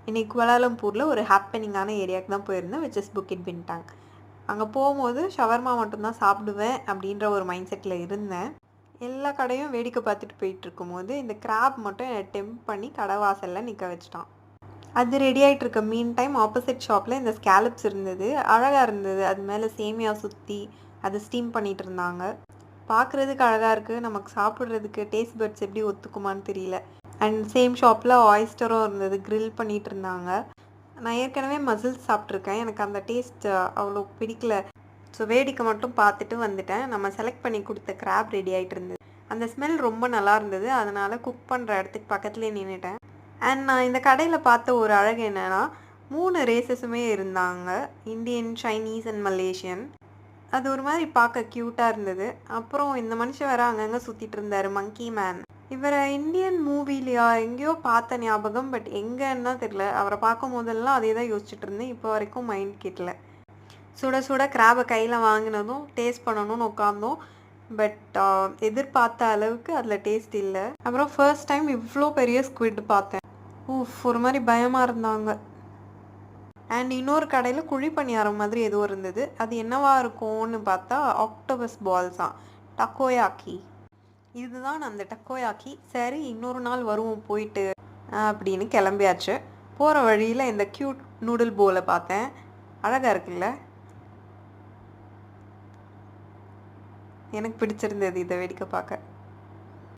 இன்றைக்கி குவாலாலம்பூரில் ஒரு ஹாப்பனிங்கான ஏரியாவுக்கு தான் போயிருந்தேன், விச் இஸ் புக்கிட் பின்டாங். அங்கே போகும்போது ஷவர்மா மட்டும்தான் சாப்பிடுவேன் அப்படின்ற ஒரு மைண்ட் செட்டில் இருந்தேன். எல்லா கடையும் வேடிக்கை பார்த்துட்டு போயிட்டுருக்கும்போது இந்த கிராப் மட்டும் என்னை டெம்ப் பண்ணி கடை வாசலில் நிற்க வச்சிட்டான். அது ரெடி ஆகிட்டு இருக்க மீன் டைம் ஆப்போசிட் ஷாப்பில் இந்த ஸ்கேலப்ஸ் இருந்தது, அழகாக இருந்தது. அது மேலே சேமியா சுற்றி அதை ஸ்டீம் பண்ணிகிட்டு இருந்தாங்க. பார்க்குறதுக்கு அழகாக இருக்குது, நமக்கு சாப்பிட்றதுக்கு டேஸ்ட் பட்ஸ் எப்படி ஒத்துக்குமான்னு தெரியல. அண்ட் சேம் ஷாப்பில் ஆயிஸ்டரும் இருந்தது, க்ரில் பண்ணிகிட்டு இருந்தாங்க. நான் ஏற்கனவே மசில்ஸ் சாப்பிட்ருக்கேன், எனக்கு அந்த டேஸ்ட் அவ்வளோ பிடிக்கல. ஸோ வேடிக்கை மட்டும் பார்த்துட்டு வந்துட்டேன். நம்ம செலக்ட் பண்ணி கொடுத்த கிராப் ரெடி ஆகிட்டு இருந்தது. அந்த ஸ்மெல் ரொம்ப நல்லா இருந்தது, அதனால் குக் பண்ணுற இடத்துக்கு பக்கத்துலேயே நின்றுட்டேன். அண்ட் நான் இந்த கடையில் பார்த்த ஒரு அழகு என்னென்னா, 3 ரேசஸுமே இருந்தாங்க, இந்தியன், சைனீஸ் அண்ட் மலேசியன். அது ஒரு மாதிரி பார்க்க க்யூட்டாக இருந்தது. அப்புறம் இந்த மனுஷன் வேறு அங்கங்கே சுற்றிட்டு இருந்தார், மங்கி மேன். இவரை இந்தியன் மூவிலையா எங்கேயோ பார்த்த ஞாபகம், பட் எங்கன்னா தெரியல. அவரை பார்க்கும் போதெல்லாம் அதே தான் யோசிச்சுட்டு இருந்தேன், இப்போ வரைக்கும் மைண்ட் கேட்டல. சுட சுட கிராபை கையில் வாங்கினதும் டேஸ்ட் பண்ணணும்னு உட்காந்தோம், பட் எதிர்பார்த்த அளவுக்கு அதில் டேஸ்ட் இல்லை. அப்புறம் ஃபர்ஸ்ட் டைம் இவ்வளோ பெரிய ஸ்குவிட் பார்த்தேன். ஒரு மாதிரி பயமாக இருந்தாங்க. அண்ட் இன்னொரு கடையில் குழி பணியாரம் மாதிரி ஏதோ இருந்தது, அது என்னவா இருக்கும்னு பார்த்தா ஆக்டோபஸ் பால்ஸ் தான், டக்கோயாக்கி. இதுதான் அந்த டக்கோயாக்கி. சரி, இன்னொரு நாள் வருவோம் போயிட்டு அப்படின்னு கிளம்பியாச்சு. போகிற வழியில் இந்த க்யூட் நூடுல் போலை பார்த்தேன், அழகாக இருக்குல்ல, எனக்கு பிடிச்சிருந்தது இதை வேடிக்கை பார்க்க.